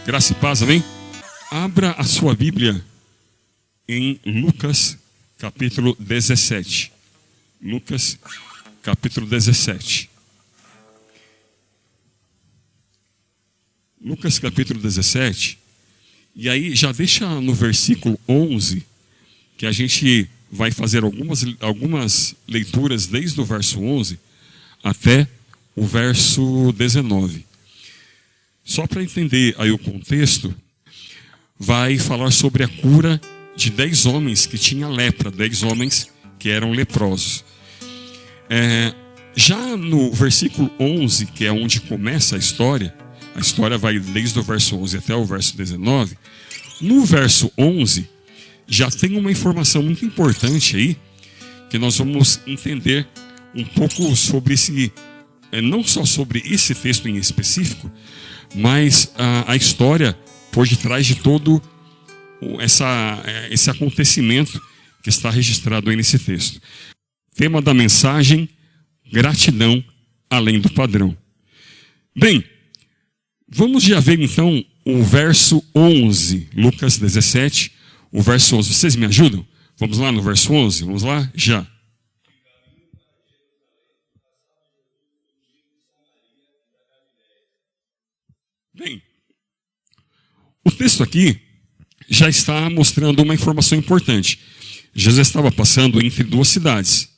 Graça e paz, amém? Abra a sua Bíblia em Lucas, capítulo 17. Lucas, capítulo 17. Lucas, capítulo 17. E aí já deixa no versículo 11, que a gente vai fazer algumas leituras desde o verso 11 até o verso 19. Só para entender aí o contexto, vai falar sobre a cura de 10 homens que tinham lepra, 10 homens que eram leprosos. Já no versículo 11, que é onde começa a história vai desde o verso 11 até o verso 19. No verso 11, já tem uma informação muito importante aí, que nós vamos entender um pouco sobre não só sobre esse texto em específico, mas a história por detrás de todo esse acontecimento que está registrado aí nesse texto. Tema da mensagem: gratidão além do padrão. Bem, vamos já ver então o verso 11, Lucas 17, o verso 11. Vocês me ajudam? Vamos lá no verso 11, vamos lá? Já. Bem, o texto aqui já está mostrando uma informação importante. Jesus estava passando entre duas cidades,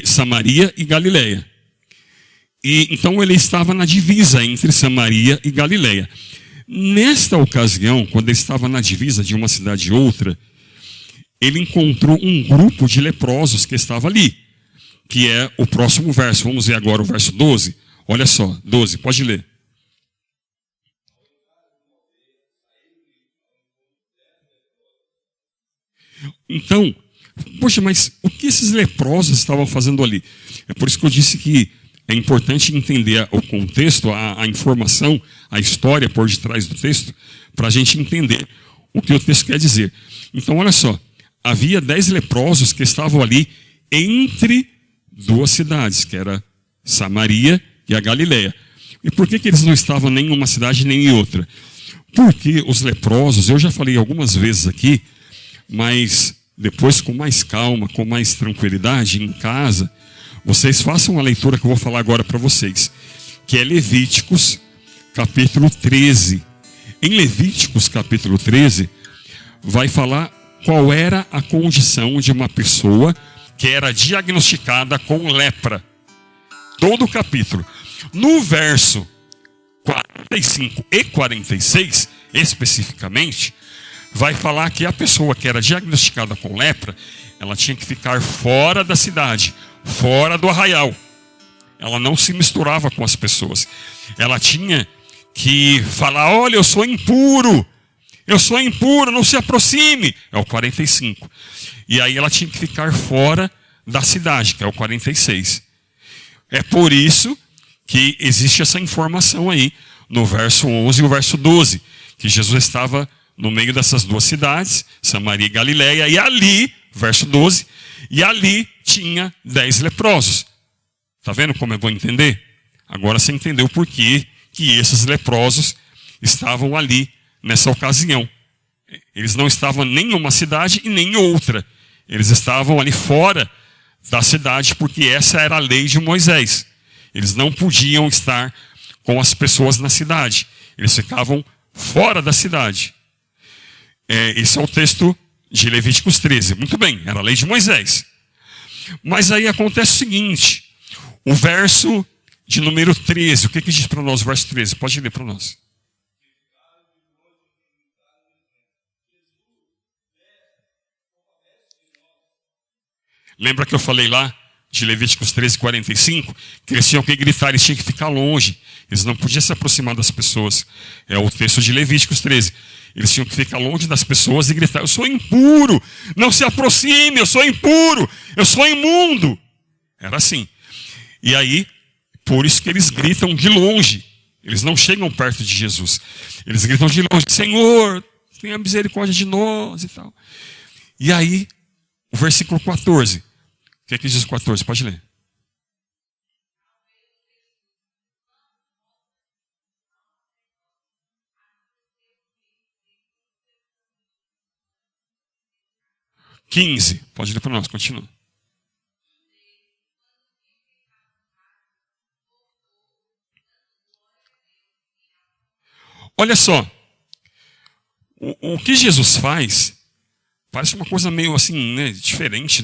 Samaria e Galileia. E então ele estava na divisa entre Samaria e Galileia. Nesta ocasião, quando ele estava na divisa de uma cidade e outra, ele encontrou um grupo de leprosos que estava ali, que é o próximo verso. Vamos ver agora o verso 12. Olha só, 12, pode ler. Então, poxa, mas o que esses leprosos estavam fazendo ali? É por isso que eu disse que é importante entender o contexto, a informação, a história por detrás do texto, para a gente entender o que o texto quer dizer. Então, olha só, havia 10 leprosos que estavam ali entre duas cidades, que era Samaria e a Galileia. E por que eles não estavam nem em uma cidade nem em outra? Porque os leprosos, eu já falei algumas vezes aqui, mas depois com mais calma, com mais tranquilidade, em casa, vocês façam a leitura que eu vou falar agora para vocês, que é Levíticos, capítulo 13. Em Levíticos, capítulo 13, vai falar qual era a condição de uma pessoa que era diagnosticada com lepra. Todo o capítulo. No verso 45 e 46, especificamente, vai falar que a pessoa que era diagnosticada com lepra, ela tinha que ficar fora da cidade, fora do arraial. Ela não se misturava com as pessoas. Ela tinha que falar: olha, eu sou impuro, não se aproxime. É o 45. E aí ela tinha que ficar fora da cidade, que é o 46. É por isso que existe essa informação aí no verso 11 e o verso 12, que Jesus estava no meio dessas duas cidades, Samaria e Galileia, e ali, verso 12, e ali tinha 10 leprosos. Está vendo como é bom entender? Agora você entendeu por que esses leprosos estavam ali nessa ocasião. Eles não estavam nem em uma cidade e nem em outra. Eles estavam ali fora da cidade, porque essa era a lei de Moisés. Eles não podiam estar com as pessoas na cidade. Eles ficavam fora da cidade. Esse é o texto de Levíticos 13. Muito bem, era a lei de Moisés. Mas aí acontece o seguinte: o verso de número 13, o que diz para nós o verso 13? Pode ler para nós. Lembra que eu falei lá de Levíticos 13, 45, que eles tinham que gritar, eles tinham que ficar longe, eles não podiam se aproximar das pessoas. É o texto de Levíticos 13. Eles tinham que ficar longe das pessoas e gritar: eu sou impuro, não se aproxime, eu sou impuro, eu sou imundo. Era assim. E aí, por isso que eles gritam de longe. Eles não chegam perto de Jesus. Eles gritam de longe: Senhor, tenha misericórdia de nós e tal. E aí, o versículo 14. O que diz o 14? Pode ler. 15. Pode ler para nós, continua. Olha só, o que Jesus faz parece uma coisa meio assim, né, diferente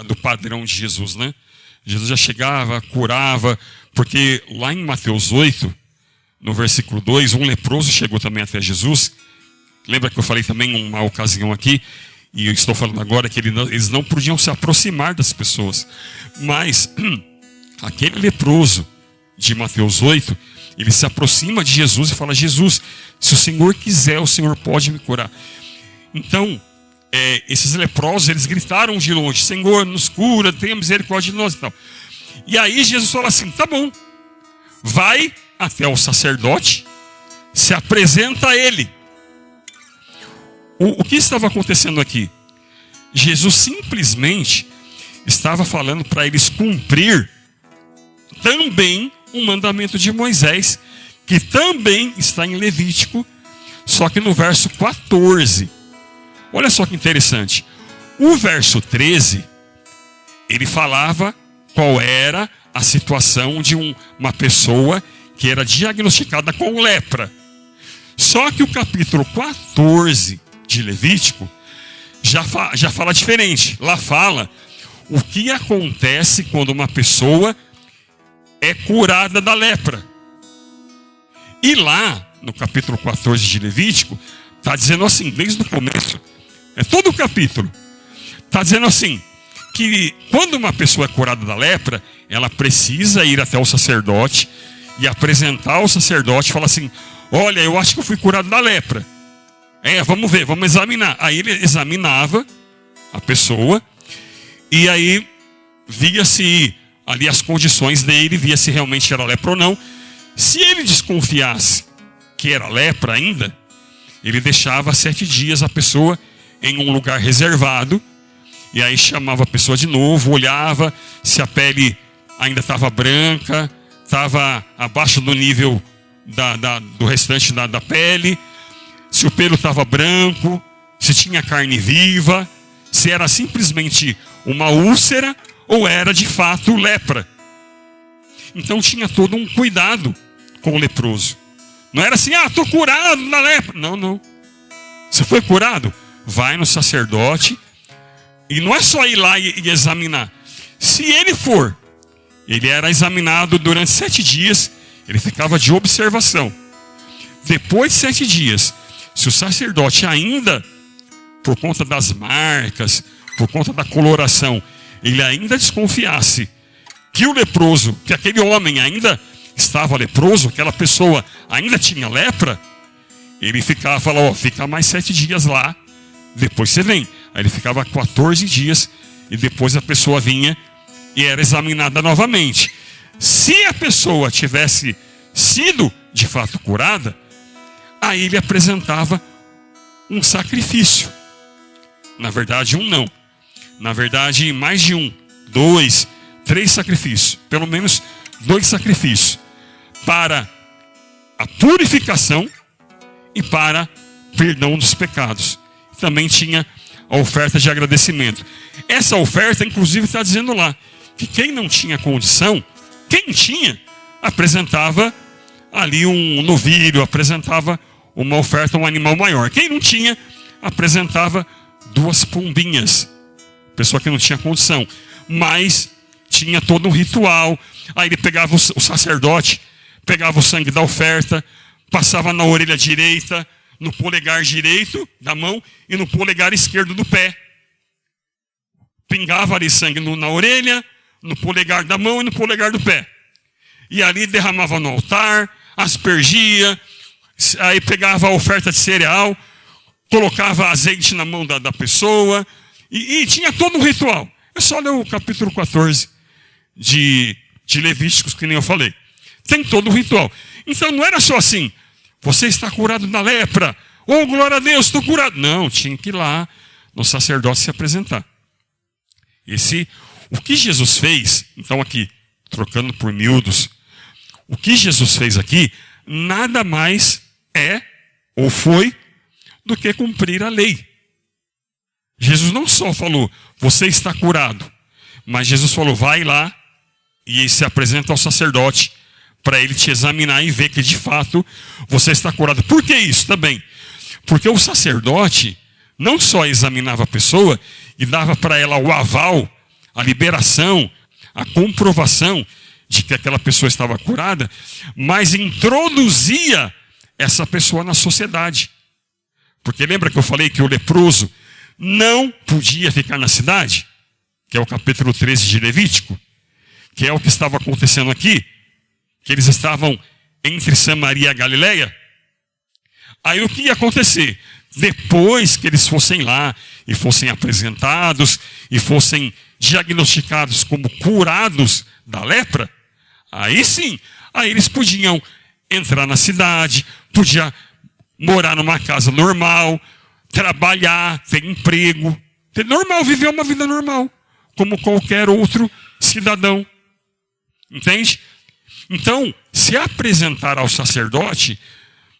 do padrão de Jesus, né? Jesus já chegava, curava, porque lá em Mateus 8, no versículo 2, um leproso chegou também até Jesus. Lembra que eu falei também em uma ocasião aqui, e eu estou falando agora que eles não podiam se aproximar das pessoas. Mas aquele leproso de Mateus 8, ele se aproxima de Jesus e fala: Jesus, se o Senhor quiser, o Senhor pode me curar. Então, esses leprosos, eles gritaram de longe: Senhor, nos cura, tenha misericórdia de nós e tal. E aí Jesus fala assim: tá bom, vai até o sacerdote, se apresenta a ele. O que estava acontecendo aqui? Jesus simplesmente estava falando para eles cumprir também um mandamento de Moisés, que também está em Levítico, só que no verso 14. Olha só que interessante. O verso 13, ele falava qual era a situação de uma pessoa que era diagnosticada com lepra. Só que o capítulo 14 de Levítico já fala diferente. Lá fala o que acontece quando uma pessoa é curada da lepra. E lá, no capítulo 14 de Levítico, está dizendo assim, desde o começo, é todo o capítulo, está dizendo assim, que quando uma pessoa é curada da lepra, ela precisa ir até o sacerdote e apresentar ao sacerdote e falar assim: olha, eu acho que eu fui curado da lepra. Vamos ver, vamos examinar. Aí ele examinava a pessoa e aí via se ali as condições dele, via se realmente era lepra ou não. Se ele desconfiasse que era lepra ainda, ele deixava 7 dias a pessoa em um lugar reservado, e aí chamava a pessoa de novo, olhava se a pele ainda estava branca, estava abaixo do nível do restante da pele, se o pelo estava branco, se tinha carne viva, se era simplesmente uma úlcera ou era de fato lepra. Então tinha todo um cuidado com o leproso. Não era assim: estou curado da lepra. Não. Você foi curado? Vai no sacerdote. E não é só ir lá e examinar. Se ele for, ele era examinado durante 7 dias. Ele ficava de observação. Depois de 7 dias, se o sacerdote ainda, por conta das marcas, por conta da coloração, ele ainda desconfiasse que o leproso, que aquele homem ainda estava leproso, aquela pessoa ainda tinha lepra, ele falava: fica mais 7 dias lá, depois você vem. Aí ele ficava 14 dias e depois a pessoa vinha e era examinada novamente. Se a pessoa tivesse sido de fato curada, aí ele apresentava um sacrifício. Na verdade, não. Na verdade, mais de 1, 2, 3 sacrifícios. Pelo menos 2 sacrifícios. Para a purificação e para perdão dos pecados. Também tinha a oferta de agradecimento. Essa oferta, inclusive, está dizendo lá que quem não tinha condição, quem tinha, apresentava ali um novilho, apresentava uma oferta, um animal maior. Quem não tinha, apresentava 2 pombinhas. Pessoa que não tinha condição. Mas tinha todo um ritual. Aí ele pegava o sacerdote, pegava o sangue da oferta, passava na orelha direita, no polegar direito da mão e no polegar esquerdo do pé. Pingava ali sangue na orelha, no polegar da mão e no polegar do pé. E ali derramava no altar, aspergia, aí pegava a oferta de cereal, colocava azeite na mão da pessoa e tinha todo um ritual. É só ler o capítulo 14 de Levíticos, que nem eu falei. Tem todo o ritual. Então não era só assim: você está curado da lepra. Oh, glória a Deus, estou curado. Não, tinha que ir lá no sacerdote se apresentar. O que Jesus fez, então aqui, trocando por miúdos, o que Jesus fez aqui, nada mais é, ou foi, do que cumprir a lei. Jesus não só falou, você está curado, mas Jesus falou, vai lá e se apresenta ao sacerdote para ele te examinar e ver que de fato você está curado. Por que isso também? Porque o sacerdote não só examinava a pessoa e dava para ela o aval, a liberação, a comprovação de que aquela pessoa estava curada, mas introduzia essa pessoa na sociedade. Porque lembra que eu falei que o leproso não podia ficar na cidade? Que é o capítulo 13 de Levítico, que é o que estava acontecendo aqui, que eles estavam entre Samaria e a Galileia. Aí o que ia acontecer? Depois que eles fossem lá e fossem apresentados e fossem diagnosticados como curados da lepra, aí sim, aí eles podiam entrar na cidade, podiam morar numa casa normal, trabalhar, ter emprego, ter normal, viver uma vida normal, como qualquer outro cidadão. Entende? Então, se apresentar ao sacerdote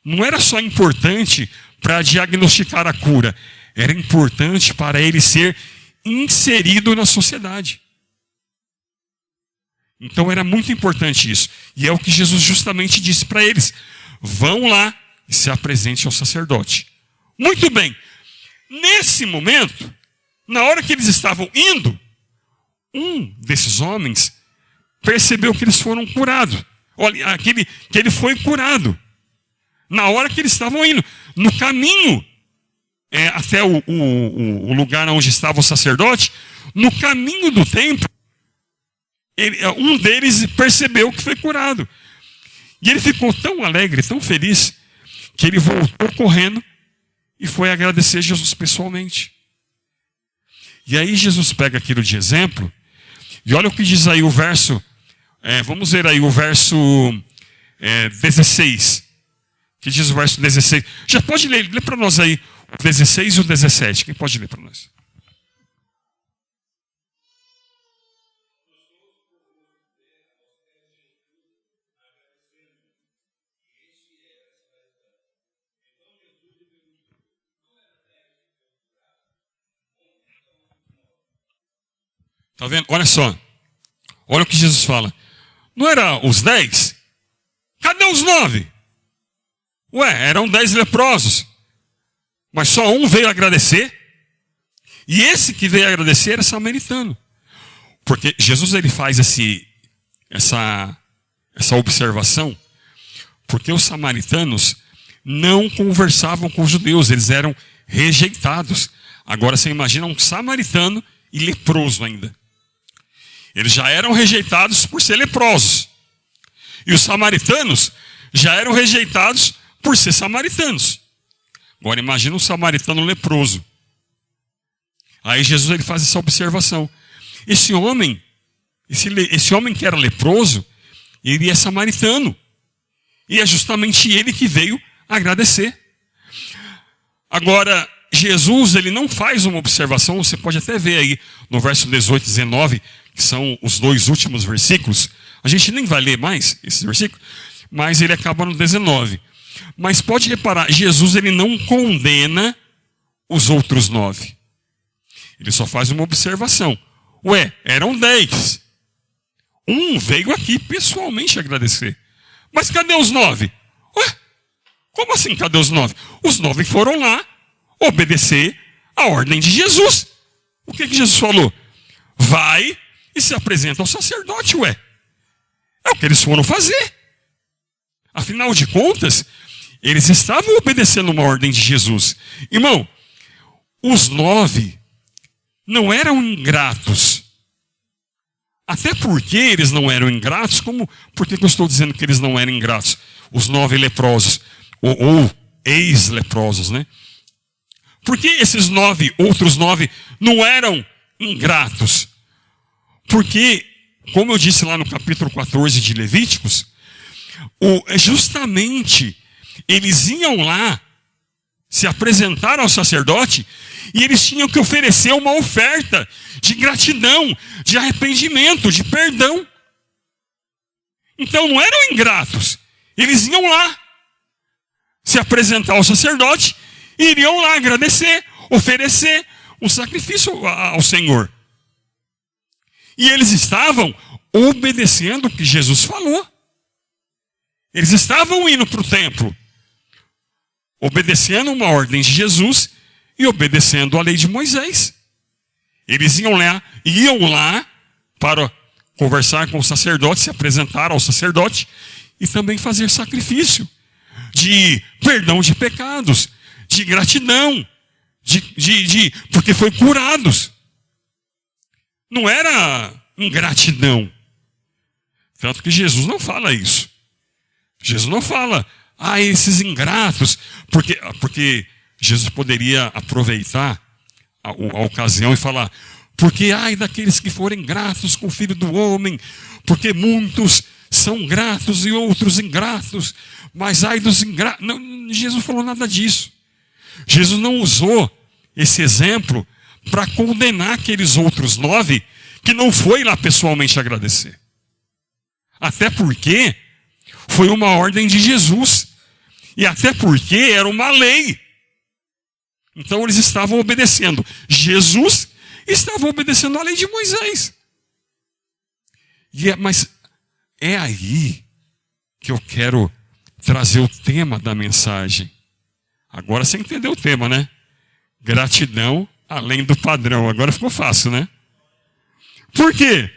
não era só importante para diagnosticar a cura, era importante para ele ser inserido na sociedade. Então era muito importante isso. E é o que Jesus justamente disse para eles. Vão lá e se apresente ao sacerdote. Muito bem. Nesse momento, na hora que eles estavam indo, um desses homens percebeu que eles foram curados. Olha, que ele foi curado. Na hora que eles estavam indo. No caminho até o lugar onde estava o sacerdote, no caminho do templo, um deles percebeu que foi curado. E ele ficou tão alegre, tão feliz, que ele voltou correndo e foi agradecer Jesus pessoalmente. E aí Jesus pega aquilo de exemplo, e olha o que diz aí o verso, vamos ver aí o verso 16. Que diz o verso 16. Já pode ler, lê para nós aí o 16 e o 17. Quem pode ler para nós? Está vendo? Olha só. Olha o que Jesus fala. Não era os 10? Cadê os 9? Ué, eram 10 leprosos. Mas só um veio agradecer. E esse que veio agradecer era samaritano. Porque Jesus ele faz essa observação. Porque os samaritanos não conversavam com os judeus. Eles eram rejeitados. Agora você imagina um samaritano e leproso ainda. Eles já eram rejeitados por ser leprosos. E os samaritanos já eram rejeitados por ser samaritanos. Agora imagina um samaritano leproso. Aí Jesus ele faz essa observação. Esse homem que era leproso, ele é samaritano. E é justamente ele que veio agradecer. Agora, Jesus ele não faz uma observação, você pode até ver aí no verso 18 e 19, que são os dois últimos versículos. A gente nem vai ler mais esses versículos, mas ele acaba no 19. Mas pode reparar, Jesus ele não condena os outros 9. Ele só faz uma observação. Ué, eram 10. Um veio aqui pessoalmente agradecer. Mas cadê os 9? Ué, como assim cadê os 9? Os 9 foram lá obedecer a ordem de Jesus. O que Jesus falou? Vai e se apresenta ao sacerdote, ué. É o que eles foram fazer. Afinal de contas, eles estavam obedecendo uma ordem de Jesus. Irmão, os 9 não eram ingratos. Até porque eles não eram ingratos, por que eu estou dizendo que eles não eram ingratos? Os 9 leprosos, ou ex-leprosos, né? Por que esses outros 9 não eram ingratos? Porque, como eu disse lá no capítulo 14 de Levíticos, justamente eles iam lá se apresentar ao sacerdote e eles tinham que oferecer uma oferta de gratidão, de arrependimento, de perdão. Então não eram ingratos. Eles iam lá se apresentar ao sacerdote e iriam lá agradecer, oferecer um sacrifício ao Senhor. E eles estavam obedecendo o que Jesus falou. Eles estavam indo para o templo, obedecendo uma ordem de Jesus e obedecendo a lei de Moisés. Eles iam lá para conversar com o sacerdote, se apresentar ao sacerdote e também fazer sacrifício de perdão de pecados, de gratidão, porque foi curados. Não era ingratidão. Tanto que Jesus não fala isso. Jesus não fala, esses ingratos, porque Jesus poderia aproveitar a ocasião e falar, porque daqueles que forem gratos com o Filho do Homem, porque muitos são gratos e outros ingratos, mas dos ingratos. Não, Jesus falou nada disso. Jesus não usou esse exemplo para condenar aqueles outros 9 que não foi lá pessoalmente agradecer. Até porque foi uma ordem de Jesus. E até porque era uma lei. Então eles estavam obedecendo Jesus e estavam obedecendo a lei de Moisés. Mas é aí que eu quero trazer o tema da mensagem. Agora você entendeu o tema, né? Gratidão além do padrão. Agora ficou fácil, né? Por quê?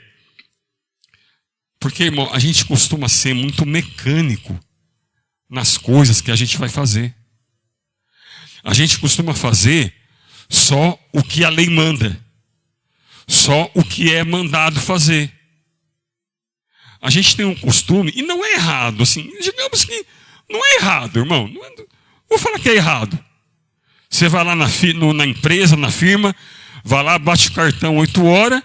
Porque, irmão, a gente costuma ser muito mecânico nas coisas que a gente vai fazer. A gente costuma fazer só o que a lei manda. Só o que é mandado fazer. A gente tem um costume, e não é errado, assim, digamos que não é errado, irmão. Vou falar que é errado. Você vai lá na empresa, na firma, vai lá, bate o cartão 8 horas,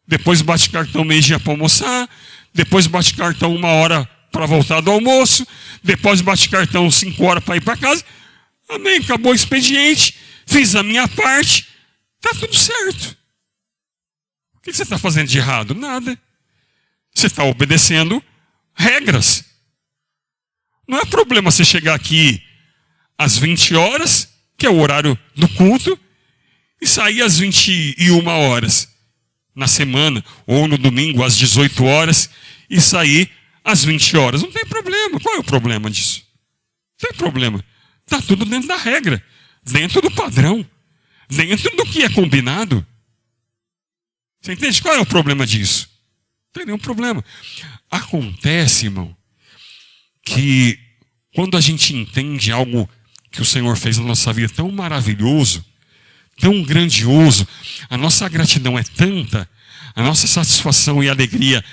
depois bate o cartão meio-dia para almoçar, depois bate o cartão 1 hora para voltar do almoço, depois bate o cartão 5 horas para ir para casa. Amém, acabou o expediente, fiz a minha parte, está tudo certo. O que você está fazendo de errado? Nada. Você está obedecendo regras. Não é problema você chegar aqui às 20 horas, que é o horário do culto, e sair às 21 horas na semana, ou no domingo às 18 horas, e sair às 20 horas. Não tem problema. Qual é o problema disso? Não tem problema. Está tudo dentro da regra, dentro do padrão, dentro do que é combinado. Você entende? Qual é o problema disso? Não tem nenhum problema. Acontece, irmão, que quando a gente entende algo que o Senhor fez na nossa vida tão maravilhoso, tão grandioso, a nossa gratidão é tanta, a nossa satisfação e alegria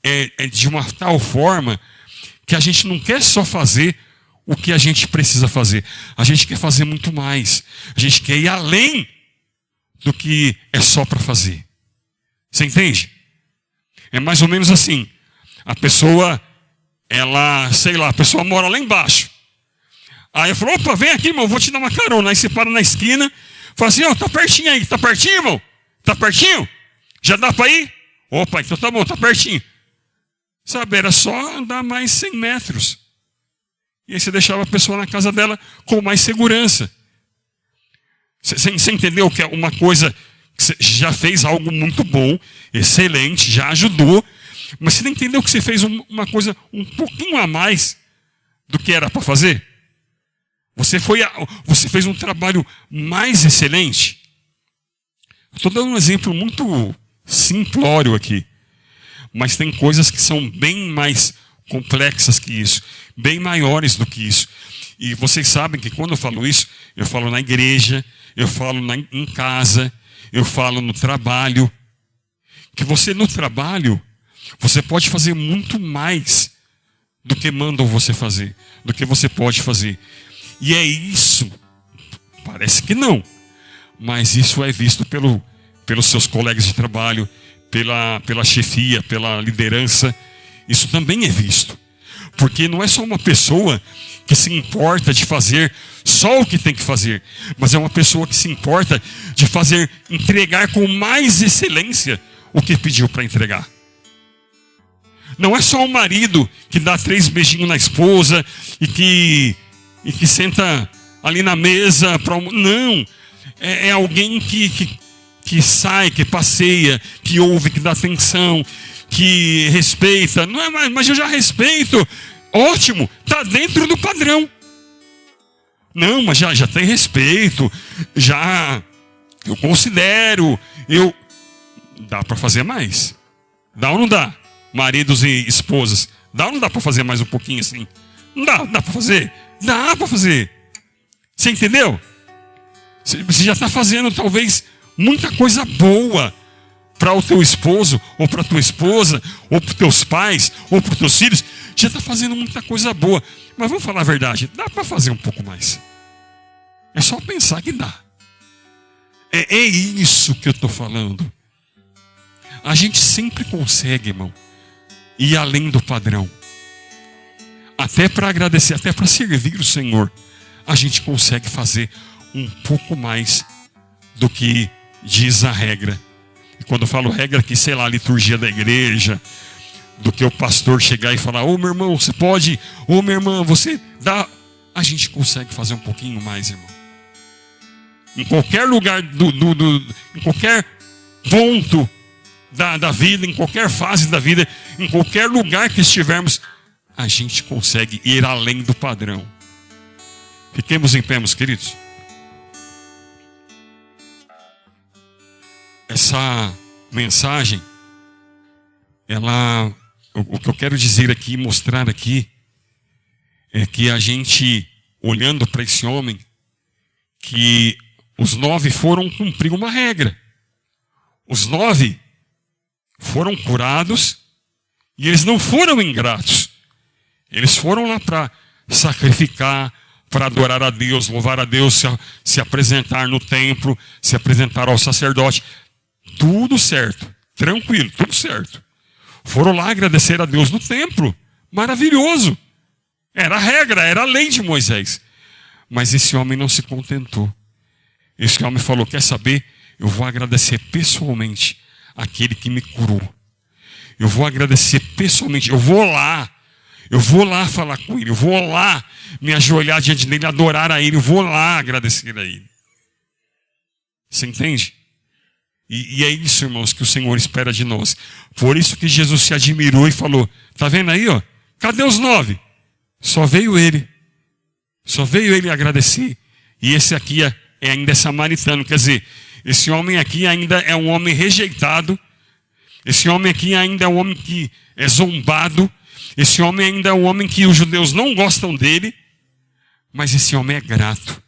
é de uma tal forma que a gente não quer só fazer o que a gente precisa fazer. A gente quer fazer muito mais. A gente quer ir além do que é só para fazer. Você entende? É mais ou menos assim. A pessoa, a pessoa mora lá embaixo. Aí eu falo, opa, vem aqui, irmão, vou te dar uma carona. Aí você para na esquina, fala assim, tá pertinho aí. Tá pertinho, irmão? Tá pertinho? Já dá para ir? Opa, então tá bom, tá pertinho. Sabe, era só andar mais 100 metros. E aí você deixava a pessoa na casa dela com mais segurança. Você entendeu que é uma coisa que você já fez algo muito bom, excelente, já ajudou, mas você não entendeu que você fez uma coisa um pouquinho a mais do que era para fazer? Você fez um trabalho mais excelente. Estou dando um exemplo muito simplório aqui, mas tem coisas que são bem mais complexas que isso, bem maiores do que isso. E vocês sabem que quando eu falo isso, eu falo na igreja, eu falo em casa, eu falo no trabalho. Que você no trabalho, você pode fazer muito mais do que mandam você fazer, do que você pode fazer. E é isso, parece que não, mas isso é visto pelos seus colegas de trabalho, pela chefia, pela liderança. Isso também é visto. Porque não é só uma pessoa que se importa de fazer só o que tem que fazer, mas é uma pessoa que se importa de entregar com mais excelência o que pediu para entregar. Não é só o marido que dá 3 beijinhos na esposa e que senta ali na mesa para não. É alguém que que sai, que passeia, que ouve, que dá atenção, que respeita. Não é mais, mas eu já respeito. Ótimo, está dentro do padrão. Não, mas já tem respeito, já eu considero, dá para fazer mais? Dá ou não dá? Maridos e esposas, dá ou não dá para fazer mais um pouquinho assim? Não dá para fazer? Dá para fazer. Você entendeu? Você já está fazendo talvez muita coisa boa para o teu esposo, ou para a tua esposa, ou para os teus pais, ou para os teus filhos. Já está fazendo muita coisa boa. Mas vamos falar a verdade, dá para fazer um pouco mais. É só pensar que dá. É isso que eu estou falando. A gente sempre consegue, irmão, ir além do padrão. Até para agradecer, até para servir o Senhor, a gente consegue fazer um pouco mais do que diz a regra. E quando eu falo regra aqui, sei lá, a liturgia da igreja, do que o pastor chegar e falar, ô meu irmão, você pode, ô minha irmã, você dá. A gente consegue fazer um pouquinho mais, irmão. Em qualquer lugar, em qualquer ponto da vida, em qualquer fase da vida, em qualquer lugar que estivermos, a gente consegue ir além do padrão. Fiquemos em pé, meus queridos. Essa mensagem, o que eu quero dizer aqui, mostrar aqui, é que a gente, olhando para esse homem, que os 9 foram cumprir uma regra. Os 9 foram curados e eles não foram ingratos. Eles foram lá para sacrificar, para adorar a Deus, louvar a Deus, se apresentar no templo, se apresentar ao sacerdote. Tudo certo, tranquilo, tudo certo. Foram lá agradecer a Deus no templo. Maravilhoso. Era a regra, era a lei de Moisés. Mas esse homem não se contentou. Esse homem falou, quer saber? Eu vou agradecer pessoalmente aquele que me curou. Eu vou agradecer pessoalmente. Eu vou lá falar com ele. Eu vou lá me ajoelhar diante dele, adorar a ele. Eu vou lá agradecer a ele. Você entende? E é isso, irmãos, que o Senhor espera de nós. Por isso que Jesus se admirou e falou, tá vendo aí, ó? Cadê os 9? Só veio ele. Só veio ele agradecer. E esse aqui ainda é samaritano. Quer dizer, esse homem aqui ainda é um homem rejeitado. Esse homem aqui ainda é um homem que é zombado. Esse homem ainda é um homem que os judeus não gostam dele. Mas esse homem é grato.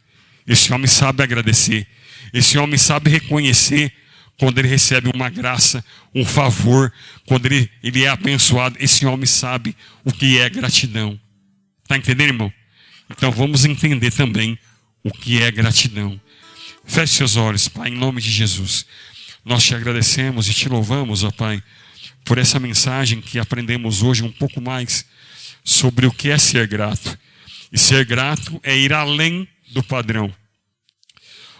Esse homem sabe agradecer. Esse homem sabe reconhecer quando ele recebe uma graça, um favor, quando ele é abençoado. Esse homem sabe o que é gratidão. Está entendendo, irmão? Então vamos entender também o que é gratidão. Feche seus olhos, Pai, em nome de Jesus. Nós te agradecemos e te louvamos, ó Pai, por essa mensagem que aprendemos hoje um pouco mais sobre o que é ser grato. E ser grato é ir além do padrão.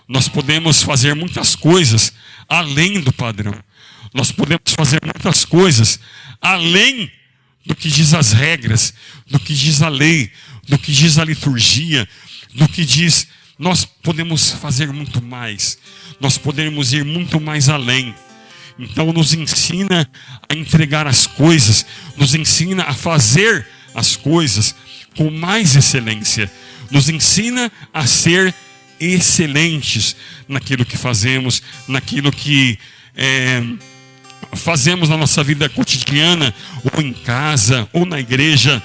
Nós podemos fazer muitas coisas além do padrão. Nós podemos fazer muitas coisas além do que diz as regras, do que diz a lei, do que diz a liturgia, do que diz... Nós podemos fazer muito mais. Nós podemos ir muito mais além. Então nos ensina a entregar as coisas, nos ensina a fazer as coisas com mais excelência. Nos ensina a ser excelentes naquilo que fazemos, naquilo que fazemos na nossa vida cotidiana, ou em casa, ou na igreja,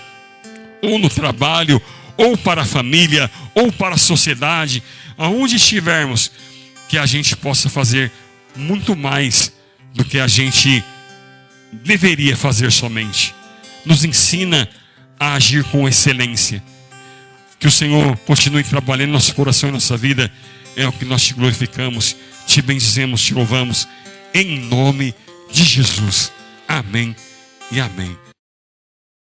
ou no trabalho, ou para a família, ou para a sociedade, aonde estivermos, que a gente possa fazer muito mais do que a gente deveria fazer somente. Nos ensina a agir com excelência. Que o Senhor continue trabalhando em nosso coração e nossa vida. É o que nós te glorificamos, te bendizemos, te louvamos. Em nome de Jesus. Amém e amém.